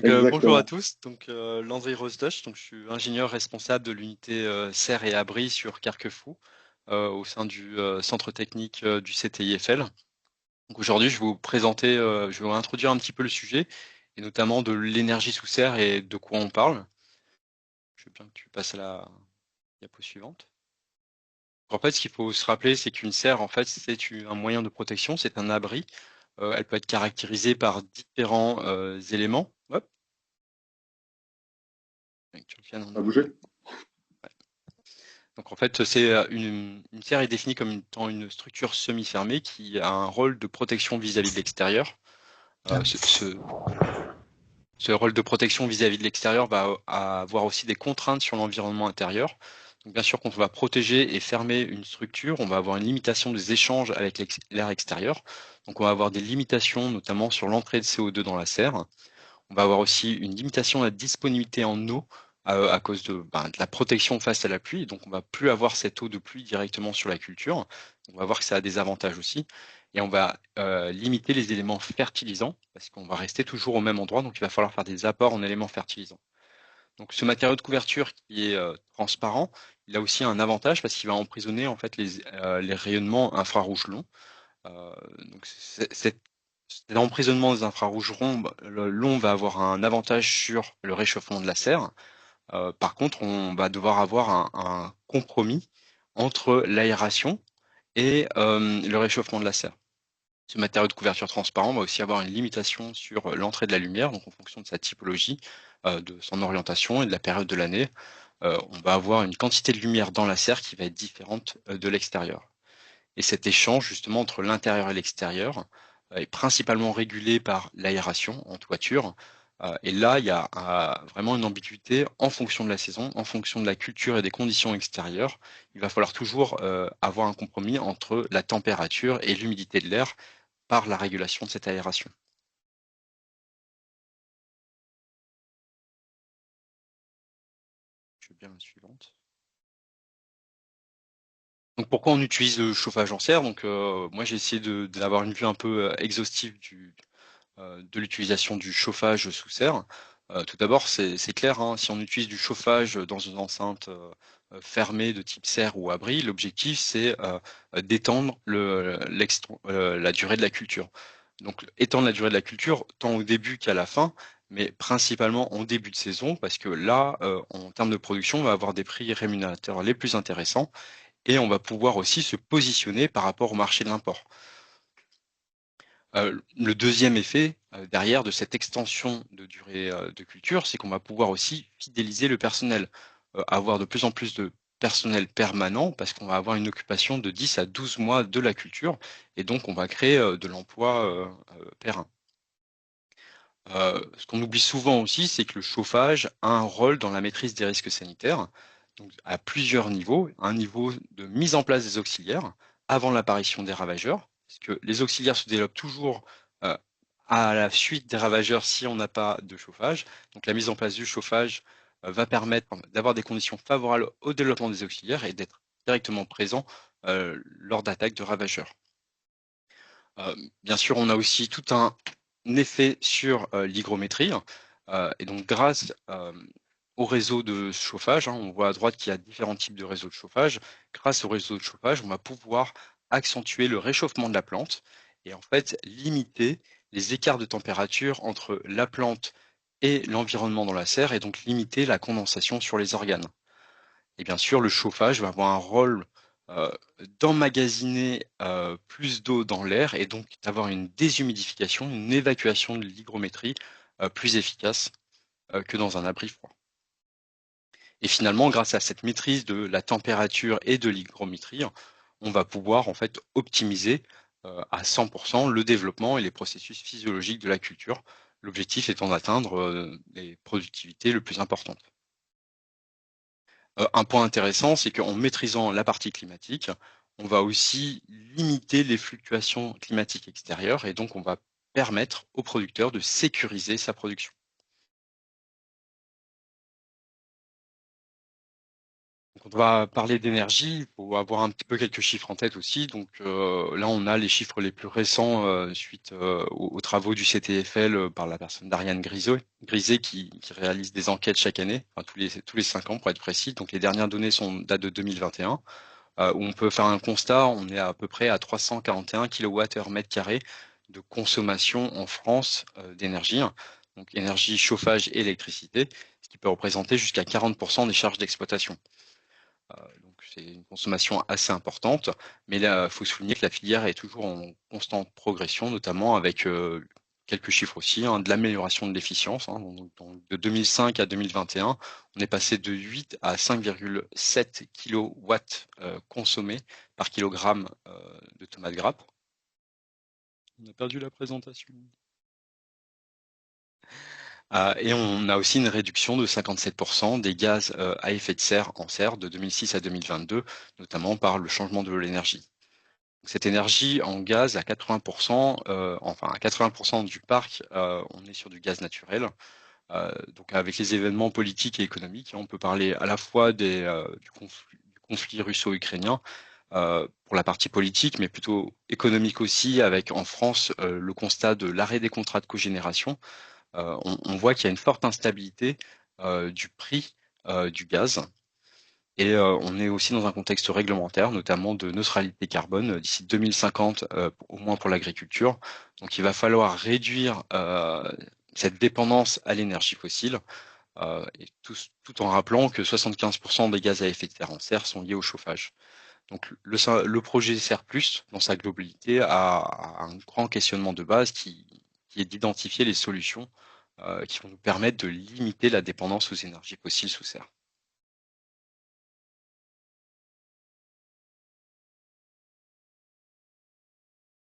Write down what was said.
Bonjour à Exactement. tous, Landry Rosdosh, je suis ingénieur responsable de l'unité serre et abri sur Carquefou au sein du centre technique du CTIFL. Donc aujourd'hui, je vais vous introduire un petit peu le sujet et notamment de l'énergie sous serre et de quoi on parle. Je veux bien que tu passes à la diapo suivante. En fait, ce qu'il faut se rappeler, c'est qu'une serre, en fait, un moyen de protection, c'est un abri. Elle peut être caractérisée par différents éléments. Hop, que tu reviennes en À avant. bouger? Donc en fait, une serre est définie comme étant une structure semi-fermée qui a un rôle de protection vis-à-vis de l'extérieur. Ce rôle de protection vis-à-vis de l'extérieur va avoir aussi des contraintes sur l'environnement intérieur. Donc bien sûr, quand on va protéger et fermer une structure, on va avoir une limitation des échanges avec l'air extérieur. Donc on va avoir des limitations notamment sur l'entrée de CO2 dans la serre. On va avoir aussi une limitation de la disponibilité en eau à cause de la protection face à la pluie. Donc, on va plus avoir cette eau de pluie directement sur la culture. On va voir que ça a des avantages aussi. Et on va limiter les éléments fertilisants parce qu'on va rester toujours au même endroit. Donc, il va falloir faire des apports en éléments fertilisants. Donc, ce matériau de couverture qui est transparent, il a aussi un avantage parce qu'il va emprisonner en fait les rayonnements infrarouges longs. Donc, cet emprisonnement des infrarouges longs va avoir un avantage sur le réchauffement de la serre. Par contre, on va devoir avoir un compromis entre l'aération et le réchauffement de la serre. Ce matériau de couverture transparent va aussi avoir une limitation sur l'entrée de la lumière, donc en fonction de sa typologie, de son orientation et de la période de l'année. On va avoir une quantité de lumière dans la serre qui va être différente de l'extérieur. Et cet échange justement entre l'intérieur et l'extérieur est principalement régulé par l'aération en toiture. Et là, il y a vraiment une ambiguïté en fonction de la saison, en fonction de la culture et des conditions extérieures. Il va falloir toujours avoir un compromis entre la température et l'humidité de l'air par la régulation de cette aération. Je veux bien la suivante. Donc pourquoi on utilise le chauffage en serre? Moi j'ai essayé d'avoir une vue un peu exhaustive de l'utilisation du chauffage sous serre. Tout d'abord, c'est clair, hein, si on utilise du chauffage dans une enceinte fermée de type serre ou abri, l'objectif c'est d'étendre la durée de la culture. Donc étendre la durée de la culture tant au début qu'à la fin, mais principalement en début de saison, parce que là, en termes de production, on va avoir des prix rémunérateurs les plus intéressants et on va pouvoir aussi se positionner par rapport au marché de l'import. Le deuxième effet, derrière de cette extension de durée, de culture, c'est qu'on va pouvoir aussi fidéliser le personnel, avoir de plus en plus de personnel permanent parce qu'on va avoir une occupation de 10 à 12 mois de la culture et donc on va créer, de l'emploi, pérenne. Ce qu'on oublie souvent aussi, c'est que le chauffage a un rôle dans la maîtrise des risques sanitaires, donc à plusieurs niveaux. Un niveau de mise en place des auxiliaires avant l'apparition des ravageurs, parce que les auxiliaires se développent toujours euh, à la suite des ravageurs si on n'a pas de chauffage. Donc la mise en place du chauffage va permettre d'avoir des conditions favorables au développement des auxiliaires et d'être directement présent lors d'attaques de ravageurs. Bien sûr, on a aussi tout un effet sur l'hygrométrie. Et donc, grâce au réseau de chauffage, hein, on voit à droite qu'il y a différents types de réseaux de chauffage. Grâce au réseau de chauffage, on va pouvoir accentuer le réchauffement de la plante et en fait limiter les écarts de température entre la plante et l'environnement dans la serre et donc limiter la condensation sur les organes. Et bien sûr, le chauffage va avoir un rôle euh, d'emmagasiner plus d'eau dans l'air et donc d'avoir une déshumidification, une évacuation de l'hygrométrie plus efficace que dans un abri froid. Et finalement, grâce à cette maîtrise de la température et de l'hygrométrie, on va pouvoir en fait optimiser à 100% le développement et les processus physiologiques de la culture, l'objectif étant d'atteindre les productivités les plus importantes. Un point intéressant, c'est qu'en maîtrisant la partie climatique, on va aussi limiter les fluctuations climatiques extérieures et donc on va permettre au producteur de sécuriser sa production. Quand on va parler d'énergie, il faut avoir un petit peu quelques chiffres en tête aussi. Donc là, on a les chiffres les plus récents suite aux travaux du CTFL par la personne d'Ariane Grisé qui réalise des enquêtes chaque année, enfin, tous les 5 ans pour être précis. Donc les dernières données datent de 2021, où on peut faire un constat. On est à peu près à 341 kWh de consommation en France d'énergie, hein. Donc énergie, chauffage et électricité, ce qui peut représenter jusqu'à 40% des charges d'exploitation. Donc c'est une consommation assez importante, mais là, il faut souligner que la filière est toujours en constante progression, notamment avec quelques chiffres aussi, hein, de l'amélioration de l'efficience, hein. Donc, de 2005 à 2021, on est passé de 8 à 5,7 kilowatts consommés par kilogramme de tomates grappes. On a perdu la présentation. Et on a aussi une réduction de 57% des gaz à effet de serre en serre de 2006 à 2022, notamment par le changement de l'énergie. Cette énergie en gaz à 80%, enfin à 80% du parc, on est sur du gaz naturel. Donc avec les événements politiques et économiques, on peut parler à la fois du conflit russo-ukrainien pour la partie politique, mais plutôt économique aussi, avec en France le constat de l'arrêt des contrats de cogénération. On voit qu'il y a une forte instabilité du prix du gaz. Et on est aussi dans un contexte réglementaire, notamment de neutralité carbone d'ici 2050, au moins pour l'agriculture. Donc il va falloir réduire cette dépendance à l'énergie fossile, et tout en rappelant que 75% des gaz à effet de serre en serre sont liés au chauffage. Donc le projet SER+, dans sa globalité, a un grand questionnement de base qui est d'identifier les solutions qui vont nous permettre de limiter la dépendance aux énergies fossiles sous serre.